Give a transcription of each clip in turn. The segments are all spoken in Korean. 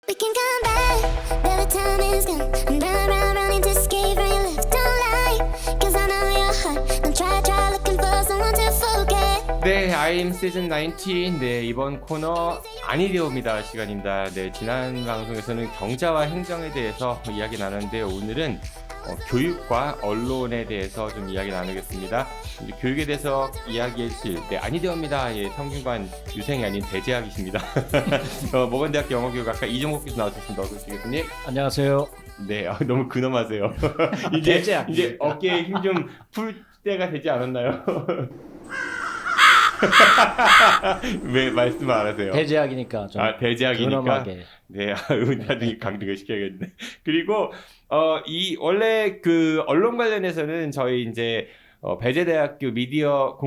We can come back, but the time is gone. I'm running to escape from your left. Don't lie, 'cause I know your heart. Don't try looking for someone to forget. 네, I'm 시즌 19. 네, 이번 코너 아니되옵니다 시간입니다. 네, 지난 방송에서는 경제와 행정에 대해서 이야기 나눴는데 오늘은 교육과 언론에 대해서 좀 이야기 나누겠습니다. 이제 교육에 대해서 이야기해 주실 아니되옵니다. 예, 성균관 유생이 아닌 대재학이십니다. 모건대학교 영어교육학과 이종국 교수 나오셨습니다. 어서 오시겠 교수님. 안녕하세요. 네, 너무 근엄하세요. 이제 어깨에 힘 좀 풀 때가 되지 않았나요? 왜 말씀 안 하세요? 대제학이니까 좀 대제학이니까. 근엄하게. 네, 나중에 강조를 시켜야겠네. 그리고 이 원래 그 언론 관련해서는 저희 이제 배재대학교 미디어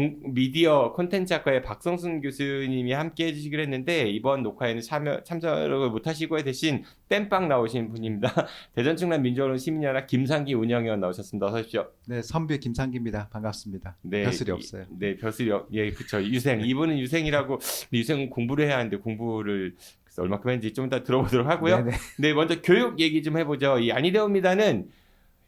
콘텐츠학과의 박성순 교수님이 함께 해주시기로 했는데 이번 녹화에는 참석을 못하시고 대신 땜빵 나오신 분입니다. 대전충남 민주언론 시민연합 김상기 운영위원 나오셨습니다. 어서 오십시오. 네, 선배 김상기입니다. 반갑습니다. 네, 벼슬이 없어요. 네, 벼슬이 예, 그렇죠. 유생. 이분은 유생이라고 유생은 공부를 해야 하는데 공부를 얼마큼 했는지 좀 이따 들어보도록 하고요. 네네. 네, 먼저 교육 얘기 좀 해보죠. 이 아니되옵니다는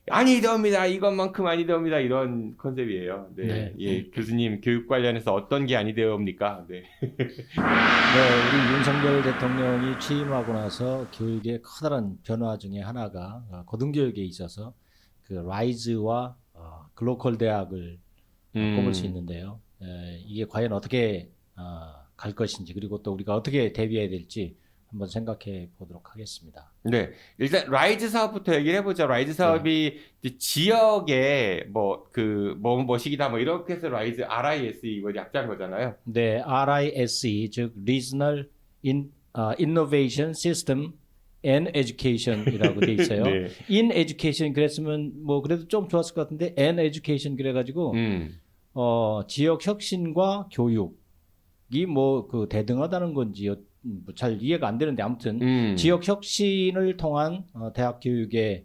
아니되옵니다. 이것만큼 아니되옵니다. 이런 컨셉이에요. 네, 네. 예, 교수님 교육 관련해서 어떤 게 아니되옵니까? 네. 네, 우리 윤석열 대통령이 취임하고 나서 교육의 커다란 변화 중에 하나가 고등교육에 있어서 그 라이즈와 글로컬 대학을 꼽을 수 있는데요. 이게 과연 어떻게 갈 것인지 그리고 또 우리가 어떻게 대비해야 될지 한번 생각해 보도록 하겠습니다. 네, 일단 라이즈 사업부터 얘기를 해보죠. 라이즈 사업이 이제 지역에 뭐시기다 뭐 이렇게 해서 라이즈 RISE 이거 약자인 거잖아요. 네, RISE 즉 Regional Innovation System and Education이라고 돼 있어요. 네. In Education 그랬으면 뭐 그래도 좀 좋았을 것 같은데 and Education 그래가지고 지역 혁신과 교육이 뭐 그 대등하다는 건지 잘 이해가 안 되는데 아무튼 지역 혁신을 통한 대학 교육의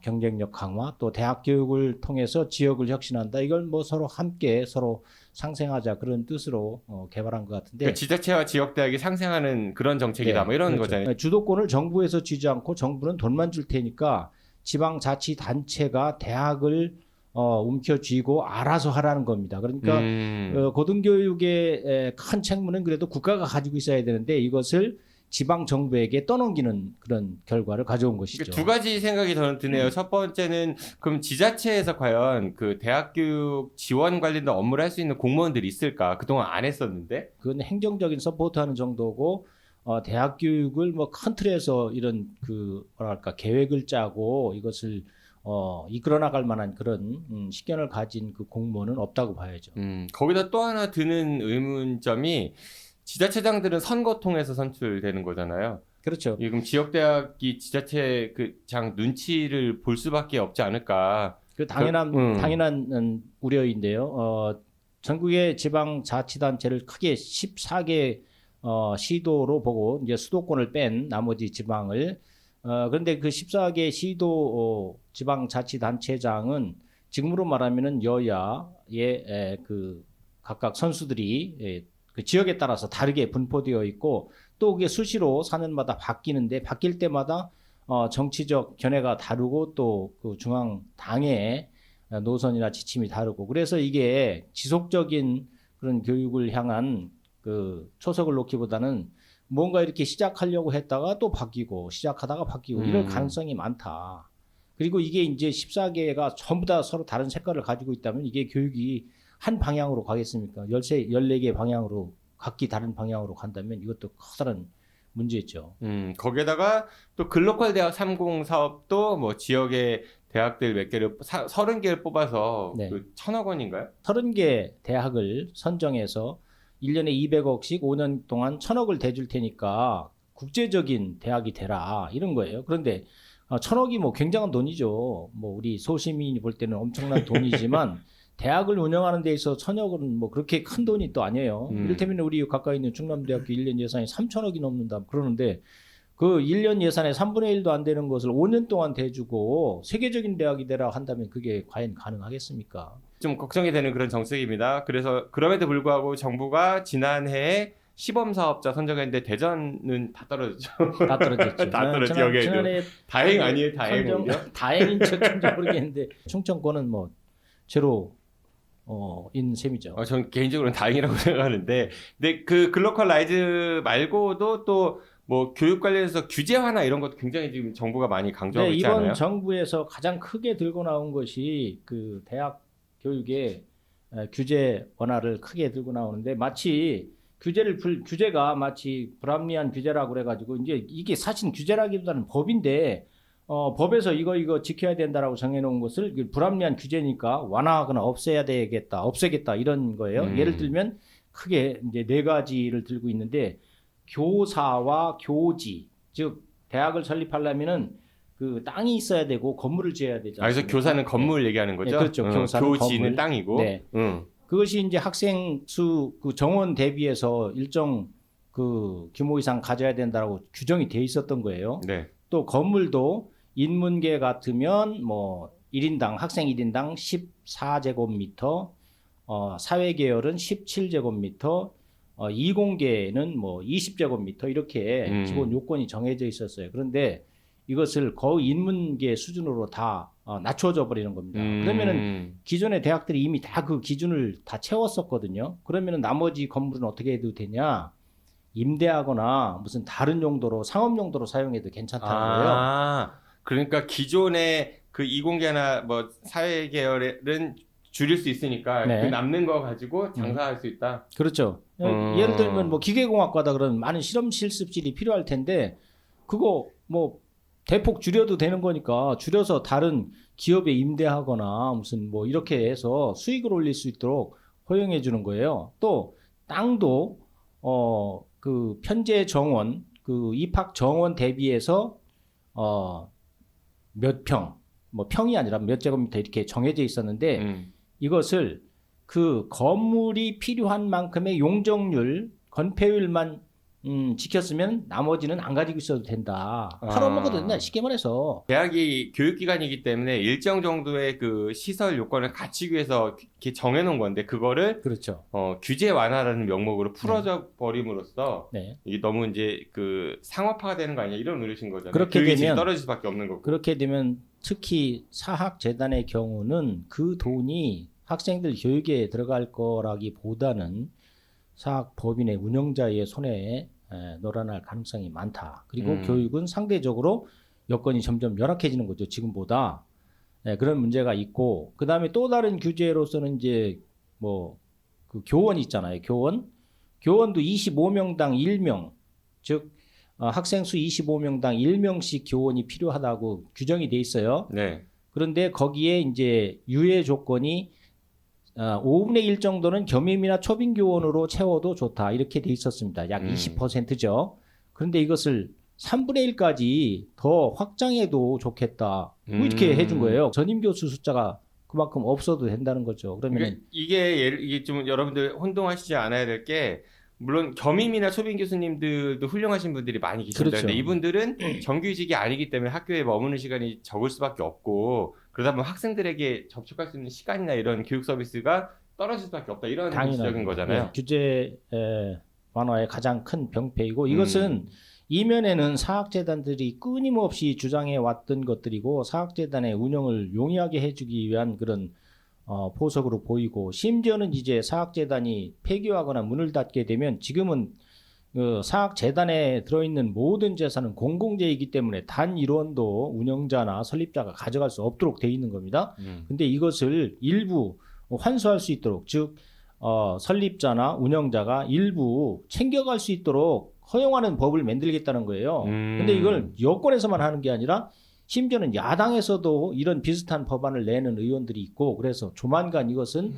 경쟁력 강화 또 대학 교육을 통해서 지역을 혁신한다. 이걸 뭐 서로 함께 서로 상생하자 그런 뜻으로 개발한 것 같은데 그러니까 지자체와 지역대학이 상생하는 그런 정책이다. 네, 뭐 이런 그렇죠. 거잖아요. 주도권을 정부에서 쥐지 않고 정부는 돈만 줄 테니까 지방자치단체가 대학을 움켜쥐고 알아서 하라는 겁니다. 그러니까 고등교육의 큰 책무는 그래도 국가가 가지고 있어야 되는데 이것을 지방 정부에게 떠넘기는 그런 결과를 가져온 것이죠. 두 가지 생각이 저는 드네요. 첫 번째는 그럼 지자체에서 과연 그 대학교육 지원 관련된 업무를 할 수 있는 공무원들이 있을까? 그동안 안 했었는데. 그건 행정적인 서포트하는 정도고 대학 교육을 뭐 큰 틀에서 이런 그 뭐랄까 계획을 짜고 이것을 이끌어 나갈 만한 그런 식견을 가진 그 공무원은 없다고 봐야죠. 거기다 또 하나 드는 의문점이 지자체장들은 선거 통해서 선출되는 거잖아요. 그렇죠. 그럼 지역대학이 지자체 그 장 눈치를 볼 수밖에 없지 않을까. 그 당연한 우려인데요. 전국의 지방자치단체를 크게 14개 시도로 보고 이제 수도권을 뺀 나머지 지방을 그런데 그 14개 시도 지방자치단체장은 지금으로 말하면은 여야의 그 각각 선수들이 그 지역에 따라서 다르게 분포되어 있고 또 그게 수시로 4년마다 바뀌는데 바뀔 때마다 정치적 견해가 다르고 또 그 중앙 당의 노선이나 지침이 다르고 그래서 이게 지속적인 그런 교육을 향한 그 초석을 놓기보다는 뭔가 이렇게 시작하려고 했다가 또 바뀌고 시작하다가 바뀌고 이럴 가능성이 많다. 그리고 이게 이제 14개가 전부 다 서로 다른 색깔을 가지고 있다면 이게 교육이 한 방향으로 가겠습니까? 14개 방향으로 각기 다른 방향으로 간다면 이것도 커다란 문제죠. 거기에다가 또 글로컬 대학 30 사업도 뭐 지역의 대학들 몇 개를 30개를 뽑아서 네. 그 1,000억 원인가요? 30개 대학을 선정해서 1년에 200억씩 5년 동안 1,000억을 대줄 테니까 국제적인 대학이 되라 이런 거예요. 그런데 1,000억이 뭐 굉장한 돈이죠. 뭐 우리 소시민이 볼 때는 엄청난 돈이지만 대학을 운영하는 데 있어서 1,000억은 뭐 그렇게 큰 돈이 또 아니에요. 이를테면 우리 가까이 있는 충남대학교 1년 예산이 3,000억이 넘는다 그러는데 그 1년 예산의 3분의 1도 안 되는 것을 5년 동안 대주고 세계적인 대학이 되라 한다면 그게 과연 가능하겠습니까? 좀 걱정이 되는 그런 정책입니다. 그래서 그럼에도 불구하고 정부가 지난해에 시범 사업자 선정했는데 대전은 다 떨어졌죠. 다 떨어졌죠. 다 떨어졌죠. 여기에도. 지난해 다행 아니에요? 다행이요? 다행인 척인지 모르겠는데 충청권은 뭐 제로 인 셈이죠. 전 개인적으로는 다행이라고 생각하는데, 근데 그 글로컬 라이즈 말고도 또 뭐 교육 관련해서 규제 완화 이런 것도 굉장히 지금 정부가 많이 강조하고 네, 있지 이번 않아요? 정부에서 가장 크게 들고 나온 것이 그 대학 교육의 규제 완화를 크게 들고 나오는데 마치 규제가 마치 불합리한 규제라고 그래가지고 이제 이게 사실 규제라기보다는 법인데 법에서 이거 지켜야 된다라고 정해놓은 것을 불합리한 규제니까 완화하거나 없애겠다 이런 거예요. 예를 들면 크게 이제 네 가지를 들고 있는데 교사와 교지, 즉 대학을 설립하려면은 그 땅이 있어야 되고 건물을 지어야 되잖아요. 그래서 교사는 건물 얘기하는 거죠? 네, 그렇죠. 교사는 교지는 건물. 땅이고. 네. 그것이 이제 학생 수 그 정원 대비해서 일정 그 규모 이상 가져야 된다고 규정이 돼 있었던 거예요. 네. 또 건물도 인문계 같으면 뭐 1인당 학생 1인당 14제곱미터, 사회계열은 17제곱미터, 이공계는 뭐 20제곱미터 이렇게 기본 요건이 정해져 있었어요. 그런데 이것을 거의 인문계 수준으로 다 낮춰져 버리는 겁니다. 그러면은 기존의 대학들이 이미 다 그 기준을 다 채웠었거든요. 그러면은 나머지 건물은 어떻게 해도 되냐? 임대하거나 무슨 다른 용도로 상업 용도로 사용해도 괜찮다는 거예요. 그러니까 기존의 그 이공계나 뭐 사회 계열은 줄일 수 있으니까 네. 그 남는 거 가지고 장사할 수 있다. 그렇죠. 예를 들면 뭐 기계공학과다 그러면 많은 실험 실습실이 필요할 텐데 그거 뭐 대폭 줄여도 되는 거니까 줄여서 다른 기업에 임대하거나 무슨 뭐 이렇게 해서 수익을 올릴 수 있도록 허용해 주는 거예요. 또 땅도 그 편제 정원 그 입학 정원 대비해서 몇 평, 뭐 평이 아니라 몇 제곱미터 이렇게 정해져 있었는데 이것을 그 건물이 필요한 만큼의 용적률, 건폐율만 지켰으면 나머지는 안 가지고 있어도 된다. 팔아먹어도 된다. 쉽게 말해서. 대학이 교육기관이기 때문에 일정 정도의 그 시설 요건을 갖추기 위해서 이렇게 정해놓은 건데 그거를 그렇죠. 규제 완화라는 명목으로 풀어져 버림으로써 네. 이게 너무 이제 그 상업화가 되는 거 아니냐 이런 의뢰신 거잖아요. 그렇게 교육이 되면 떨어질 수밖에 없는 거고. 그렇게 되면 특히 사학재단의 경우는 그 돈이 학생들 교육에 들어갈 거라기보다는 사학법인의 운영자의 손에 놀아날 가능성이 많다. 그리고 교육은 상대적으로 여건이 점점 열악해지는 거죠. 지금보다. 그런 문제가 있고 그다음에 또 다른 규제로서는 이제 뭐 그 교원 있잖아요. 교원도 25명당 1명, 즉 학생 수 25명당 1명씩 교원이 필요하다고 규정이 돼 있어요. 네. 그런데 거기에 이제 유예 조건이 5분의 1 정도는 겸임이나 초빙 교원으로 채워도 좋다. 이렇게 돼 있었습니다. 약 20%죠. 그런데 이것을 3분의 1까지 더 확장해도 좋겠다. 뭐 이렇게 해준 거예요. 전임 교수 숫자가 그만큼 없어도 된다는 거죠. 그러면 이게 좀 여러분들 혼동하시지 않아야 될 게 물론 겸임이나 초빙 교수님들도 훌륭하신 분들이 많이 계십니다. 그렇죠. 근데 이분들은 정규직이 아니기 때문에 학교에 머무는 시간이 적을 수밖에 없고 그러다 보면 학생들에게 접촉할 수 있는 시간이나 이런 교육 서비스가 떨어질 수밖에 없다. 이런 지적인 거잖아요. 네, 규제 완화의 가장 큰 병폐이고 이것은 이면에는 사학재단들이 끊임없이 주장해 왔던 것들이고 사학재단의 운영을 용이하게 해주기 위한 그런 포석으로 보이고 심지어는 이제 사학재단이 폐교하거나 문을 닫게 되면 지금은 그 사학재단에 들어있는 모든 재산은 공공재이기 때문에 단 1원도 운영자나 설립자가 가져갈 수 없도록 돼 있는 겁니다. 근데 이것을 일부 환수할 수 있도록 즉 설립자나 운영자가 일부 챙겨갈 수 있도록 허용하는 법을 만들겠다는 거예요. 근데 이걸 여권에서만 하는 게 아니라 심지어는 야당에서도 이런 비슷한 법안을 내는 의원들이 있고 그래서 조만간 이것은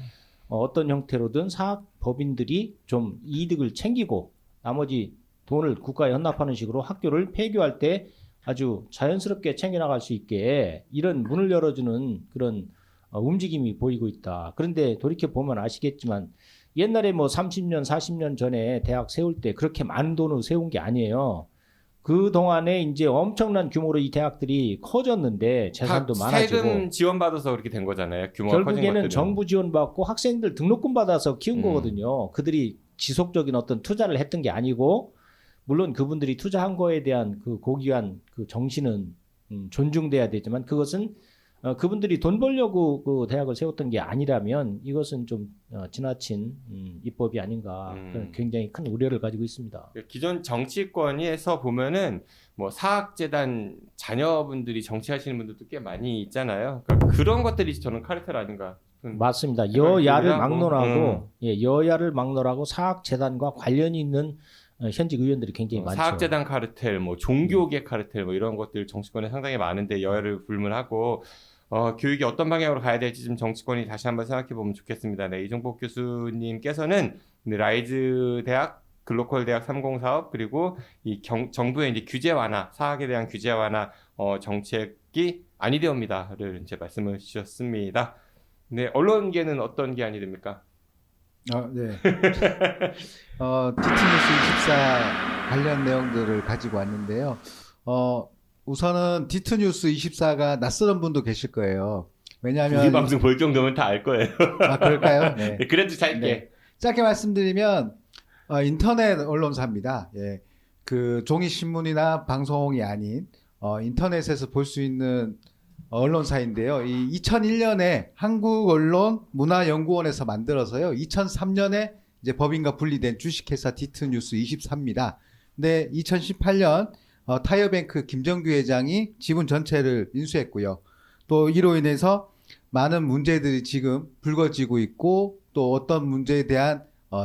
어떤 형태로든 사학법인들이 좀 이득을 챙기고 나머지 돈을 국가에 헌납하는 식으로 학교를 폐교할 때 아주 자연스럽게 챙겨나갈 수 있게 이런 문을 열어주는 그런 움직임이 보이고 있다. 그런데 돌이켜보면 아시겠지만 옛날에 뭐 30년, 40년 전에 대학 세울 때 그렇게 많은 돈을 세운 게 아니에요. 그 동안에 이제 엄청난 규모로 이 대학들이 커졌는데 재산도 많아지고 세금 지원받아서 그렇게 된 거잖아요. 규모가 커진 결국에는 것들은. 정부 지원받고 학생들 등록금 받아서 키운 거거든요. 그들이 지속적인 어떤 투자를 했던 게 아니고 물론 그분들이 투자한 거에 대한 그 고귀한 그 정신은 존중돼야 되지만 그것은 그분들이 돈 벌려고 그 대학을 세웠던 게 아니라면 이것은 좀 지나친 입법이 아닌가 굉장히 큰 우려를 가지고 있습니다. 기존 정치권에서 보면은 뭐 사학재단 자녀분들이 정치하시는 분들도 꽤 많이 있잖아요. 그러니까 그런 것들이 저는 카르텔 아닌가. 맞습니다. 여야를 하고, 막론하고 여야를 막론하고 사학재단과 관련이 있는 현직 의원들이 굉장히 많죠. 사학재단 카르텔, 뭐 종교계 카르텔, 뭐 이런 것들 정치권에 상당히 많은데 여야를 불문하고 교육이 어떤 방향으로 가야 될지 좀 정치권이 다시 한번 생각해 보면 좋겠습니다. 네, 이종복 교수님께서는 라이즈 대학, 글로컬 대학 30사업 그리고 이 정부의 이제 규제 완화, 사학에 대한 규제 완화 정책이 아니되옵니다를 이제 말씀을 주셨습니다. 네, 언론계는 어떤 게 아니됩니까? 네. 디트뉴스 24 관련 내용들을 가지고 왔는데요. 우선은 디트뉴스 24가 낯설은 분도 계실 거예요. 왜냐하면 우리 방송 볼 정도면 다 알 거예요. 아, 그럴까요? 네. 그래도 짧게. 네. 짧게 말씀드리면 인터넷 언론사입니다. 예. 그 종이 신문이나 방송이 아닌 인터넷에서 볼 수 있는 언론사인데요. 이 2001년에 한국언론문화연구원에서 만들어서요. 2003년에 이제 법인과 분리된 주식회사 디트뉴스 24입니다. 근데 2018년 타이어뱅크 김정규 회장이 지분 전체를 인수했고요. 또 이로 인해서 많은 문제들이 지금 불거지고 있고 또 어떤 문제에 대한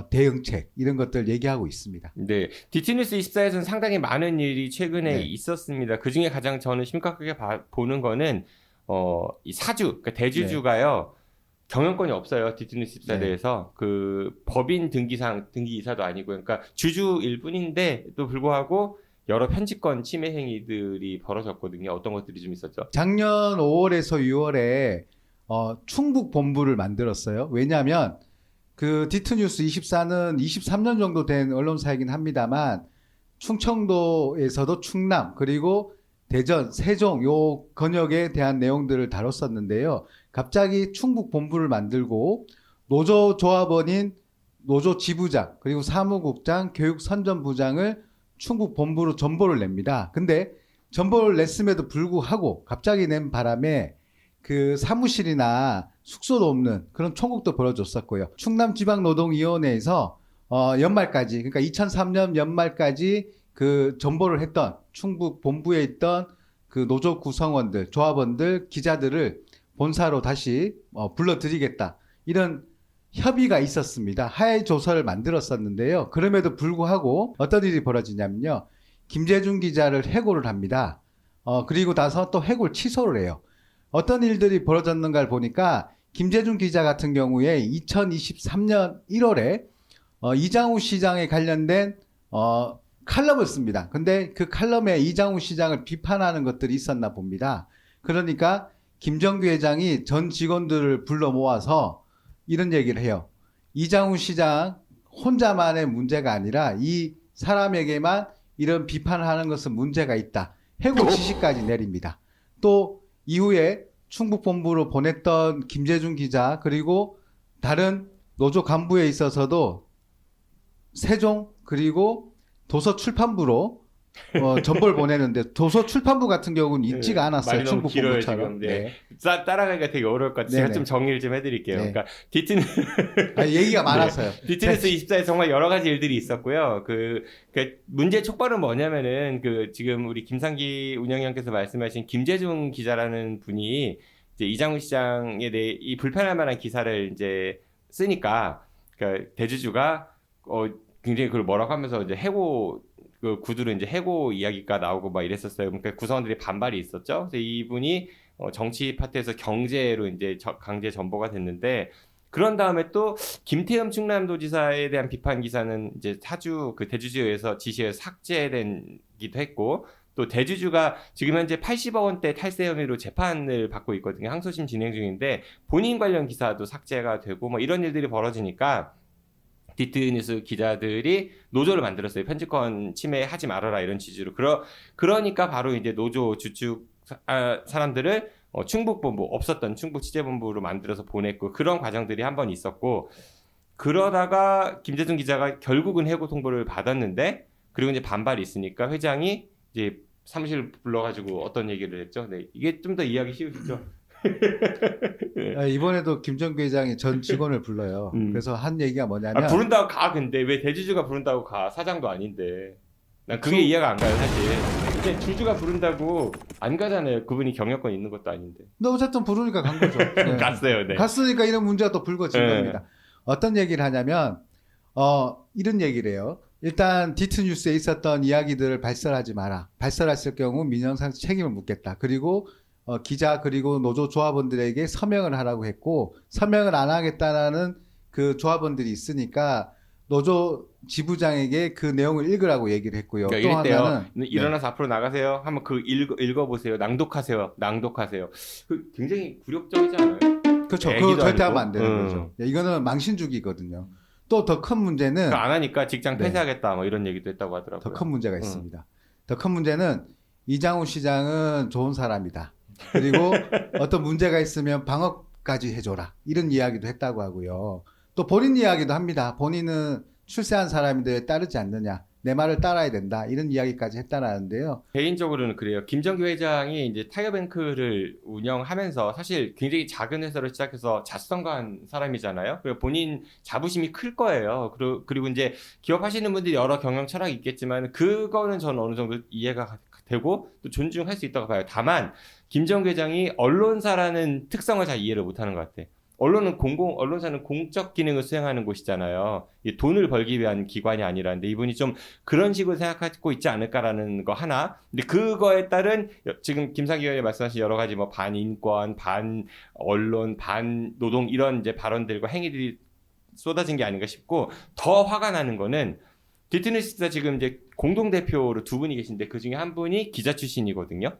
대응책 이런 것들 얘기하고 있습니다. 네, 디트뉴스 24에서는 상당히 많은 일이 최근에 네. 있었습니다. 그 중에 가장 저는 심각하게 보는 거는 이 사주, 그러니까 대주주가요 경영권이 없어요. 디트뉴스 24에 네. 대해서 그 법인 등기 이사도 아니고, 그러니까 주주일 뿐인데 또 불구하고 여러 편집권 침해 행위들이 벌어졌거든요. 어떤 것들이 좀 있었죠? 작년 5월에서 6월에 충북 본부를 만들었어요. 왜냐하면 그 디트뉴스 24는 23년 정도 된 언론사이긴 합니다만 충청도에서도 충남 그리고 대전, 세종 요 권역에 대한 내용들을 다뤘었는데요. 갑자기 충북 본부를 만들고 노조조합원인 노조 지부장 그리고 사무국장, 교육선전부장을 충북 본부로 전보를 냅니다. 근데 전보를 냈음에도 불구하고 갑자기 낸 바람에 그 사무실이나 숙소도 없는 그런 총국도 벌어졌었고요. 충남지방노동위원회에서 연말까지, 그러니까 2003년 연말까지 그 전보를 했던 충북 본부에 있던 그 노조 구성원들, 조합원들, 기자들을 본사로 다시 불러들이겠다. 이런 협의가 있었습니다. 하해 조서를 만들었었는데요. 그럼에도 불구하고 어떤 일이 벌어지냐면요. 김재준 기자를 해고를 합니다. 그리고 나서 또 해고를 취소를 해요. 어떤 일들이 벌어졌는가를 보니까 김재준 기자 같은 경우에 2023년 1월에 이장우 시장에 관련된 칼럼을 씁니다. 근데 그 칼럼에 이장우 시장을 비판하는 것들이 있었나 봅니다. 그러니까 김정규 회장이 전 직원들을 불러 모아서 이런 얘기를 해요. 이장우 시장 혼자만의 문제가 아니라 이 사람에게만 이런 비판을 하는 것은 문제가 있다. 해고 지시까지 내립니다. 또 이후에 충북본부로 보냈던 김재준 기자 그리고 다른 노조 간부에 있어서도 세종 그리고 도서출판부로 전보를 보내는데 도서출판부 같은 경우는 있지가 않았어요. 말이 너무 길어요, 충북본부처럼. 지금. 네. 따라가기가 되게 어려울 것 같아요. 제가 네네. 좀 정리를 좀 해드릴게요. 네. 그러니까 얘기가 많았어요. 디트뉴스 24에 정말 여러 가지 일들이 있었고요. 문제 촉발은 뭐냐면은 지금 우리 김상기 운영위원께서 말씀하신 김재중 기자라는 분이 이제 이장우 시장에 대해 이 불편할 만한 기사를 이제 쓰니까 그러니까 대주주가 굉장히 그걸 뭐라고 하면서 이제 해고 그 구두로 이제 해고 이야기가 나오고 막 이랬었어요. 그러니까 구성원들이 반발이 있었죠. 그래서 이분이 정치 파트에서 경제로 이제 강제 전보가 됐는데 그런 다음에 또 김태흠 충남도지사에 대한 비판 기사는 이제 사주 그 대주주에서 지시에서 삭제된기도 했고 또 대주주가 지금 현재 80억 원대 탈세 혐의로 재판을 받고 있거든요. 항소심 진행 중인데 본인 관련 기사도 삭제가 되고 뭐 이런 일들이 벌어지니까 디트뉴스 기자들이 노조를 만들었어요. 편집권 침해하지 말아라 이런 취지로. 그러니까 바로 이제 노조 주축 사람들을 충북본부 없었던 충북 취재본부로 만들어서 보냈고 그런 과정들이 한번 있었고 그러다가 김재준 기자가 결국은 해고 통보를 받았는데 그리고 이제 반발이 있으니까 회장이 이제 사무실 불러가지고 어떤 얘기를 했죠. 네, 이게 좀 더 이해하기 쉬우시죠? 이번에도 김정규 회장이 전 직원을 불러요. 그래서 한 얘기가 뭐냐면 부른다고 가. 근데 왜 대주주가 부른다고 가? 사장도 아닌데. 난 그게 이해가 안 가요, 사실. 근데 주주가 부른다고 안 가잖아요. 그분이 경영권 있는 것도 아닌데. 근데 어쨌든 부르니까 간 거죠. 네. 갔어요. 네. 갔으니까 이런 문제가 또 불거진 네. 겁니다. 어떤 얘기를 하냐면 이런 얘기를 해요. 일단 디트뉴스에 있었던 이야기들을 발설하지 마라. 발설했을 경우 민영상 책임을 묻겠다. 그리고 기자 그리고 노조 조합원들에게 서명을 하라고 했고 서명을 안 하겠다라는 그 조합원들이 있으니까 노조 지부장에게 그 내용을 읽으라고 얘기를 했고요. 그러니까 또 이랬대요. 하나는 일어나서 앞으로 나가세요. 한번 그 읽어보세요. 낭독하세요. 그 굉장히 굴욕적이지 않아요? 그렇죠. 애기도 그거 절대 아니고. 하면 안 되는 거죠. 이거는 망신주기거든요. 또 더 큰 문제는 그거 안 하니까 직장 네. 폐쇄하겠다. 뭐 이런 얘기도 했다고 하더라고요. 더 큰 문제가 있습니다. 더 큰 문제는 이장우 시장은 좋은 사람이다. 그리고 어떤 문제가 있으면 방어까지 해줘라. 이런 이야기도 했다고 하고요. 또 본인 이야기도 합니다. 본인은 출세한 사람인데 왜 따르지 않느냐. 내 말을 따라야 된다. 이런 이야기까지 했다라는데요. 개인적으로는 그래요. 김정규 회장이 이제 타이어뱅크를 운영하면서 사실 굉장히 작은 회사로 시작해서 자수성가한 사람이잖아요. 그리고 본인 자부심이 클 거예요. 그리고 이제 기업하시는 분들이 여러 경영 철학이 있겠지만 그거는 저는 어느 정도 이해가 되고 또 존중할 수 있다고 봐요. 다만 김정규 회장이 언론사라는 특성을 잘 이해를 못하는 것 같아. 언론사는 공적 기능을 수행하는 곳이잖아요. 돈을 벌기 위한 기관이 아니라는데 이분이 좀 그런 식으로 생각하고 있지 않을까라는 거 하나. 근데 그거에 따른 지금 김상기 의원이 말씀하신 여러 가지 뭐 반인권, 반 언론, 반 노동 이런 이제 발언들과 행위들이 쏟아진 게 아닌가 싶고 더 화가 나는 거는 디트니스가 지금 이제 공동대표로 두 분이 계신데 그 중에 한 분이 기자 출신이거든요.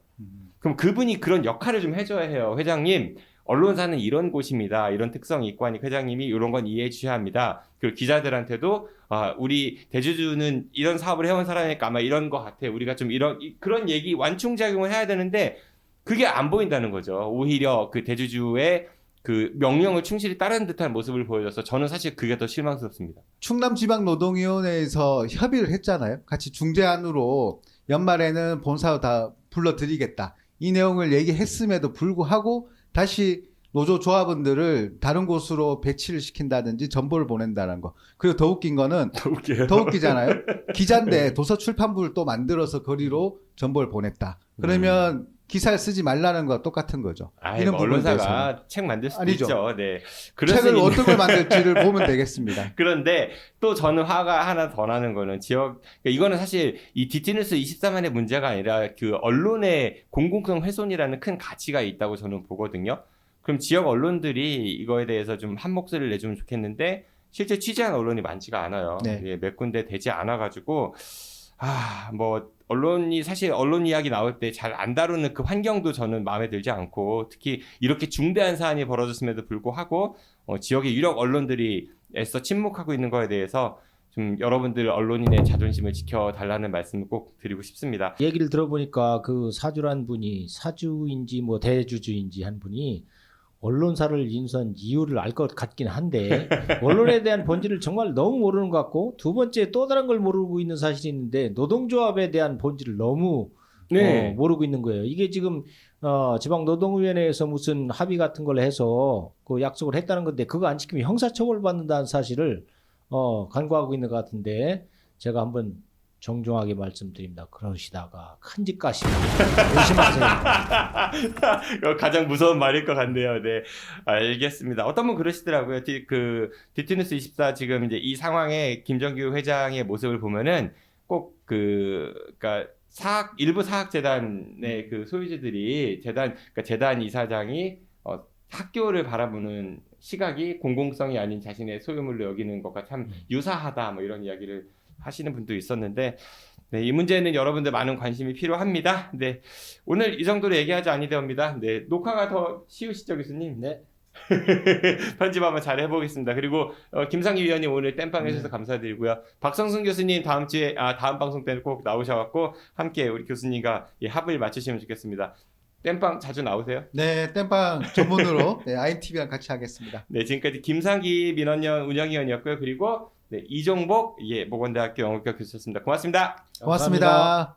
그럼 그분이 그런 역할을 좀 해줘야 해요. 회장님. 언론사는 이런 곳입니다. 이런 특성이 있고 하니 회장님이 이런 건 이해해 주셔야 합니다. 그리고 기자들한테도 우리 대주주는 이런 사업을 해온 사람이니까 아마 이런 것 같아. 우리가 좀 그런 얘기 완충작용을 해야 되는데 그게 안 보인다는 거죠. 오히려 그 대주주의 그 명령을 충실히 따르는 듯한 모습을 보여줘서 저는 사실 그게 더 실망스럽습니다. 충남지방노동위원회에서 협의를 했잖아요. 같이 중재안으로 연말에는 본사로 다 불러드리겠다. 이 내용을 얘기했음에도 불구하고 다시 노조 조합원들을 다른 곳으로 배치를 시킨다든지 전보를 보낸다는 거. 그리고 더 웃긴 거는 더 웃기잖아요. 기자인데 도서 출판부를 또 만들어서 거리로 전보를 보냈다. 그러면 기사를 쓰지 말라는 거와 똑같은 거죠. 이런 언론사가 책 만들 수도 아니죠. 있죠. 네. 책을 어떤 걸 만들지를 보면 되겠습니다. 그런데 또 저는 화가 하나 더 나는 거는 그러니까 이거는 사실 이 디티뉴스 24만의 문제가 아니라 그 언론의 공공성 훼손이라는 큰 가치가 있다고 저는 보거든요. 그럼 지역 언론들이 이거에 대해서 좀 한 목소리를 내주면 좋겠는데 실제 취재한 언론이 많지가 않아요. 네. 몇 군데 되지 않아가지고 언론 이야기 나올 때 잘 안 다루는 그 환경도 저는 마음에 들지 않고 특히 이렇게 중대한 사안이 벌어졌음에도 불구하고 지역의 유력 언론들이 애써 침묵하고 있는 거에 대해서 좀 여러분들 언론인의 자존심을 지켜달라는 말씀을 꼭 드리고 싶습니다. 얘기를 들어보니까 그 사주란 분이 사주인지 뭐 대주주인지 한 분이 언론사를 인수한 이유를 알 것 같긴 한데 언론에 대한 본질을 정말 너무 모르는 것 같고 두 번째 또 다른 걸 모르고 있는 사실이 있는데 노동조합에 대한 본질을 너무 모르고 있는 거예요. 이게 지금 지방노동위원회에서 무슨 합의 같은 걸 해서 그 약속을 했다는 건데 그거 안 지키면 형사처벌 받는다는 사실을 간과하고 있는 것 같은데 제가 한번 정중하게 말씀드립니다. 그러시다가 큰 집 가시면 조심하세요. 가장 무서운 말일 것 같네요. 네, 알겠습니다. 어떤 분 그러시더라고요. 디트뉴스 24 지금 이제 이 상황에 김정규 회장의 모습을 보면은 꼭 그러니까 일부 사학재단의 그 소유주들이 재단 이사장이 학교를 바라보는 시각이 공공성이 아닌 자신의 소유물로 여기는 것과 참 유사하다 뭐 이런 이야기를 하시는 분도 있었는데 네, 이 문제는 여러분들 많은 관심이 필요합니다. 네, 오늘 이 정도로 얘기하지 아니되옵니다. 네, 녹화가 더 쉬우시죠 교수님? 네. 편집 한번 잘 해보겠습니다. 그리고 김상희 위원님 오늘 땜빵 해주셔서 감사드리고요. 박성순 교수님 다음 방송 때는 꼭 나오셔갖고 함께 우리 교수님과 합을 맞추시면 좋겠습니다. 땜빵 자주 나오세요? 네, 땜빵 전문으로 네, INTV랑 같이 하겠습니다. 네, 지금까지 김상기 민원연 운영위원이었고요. 그리고 네, 이종복 예, 모건대학교 영어과 교수였습니다. 고맙습니다. 고맙습니다.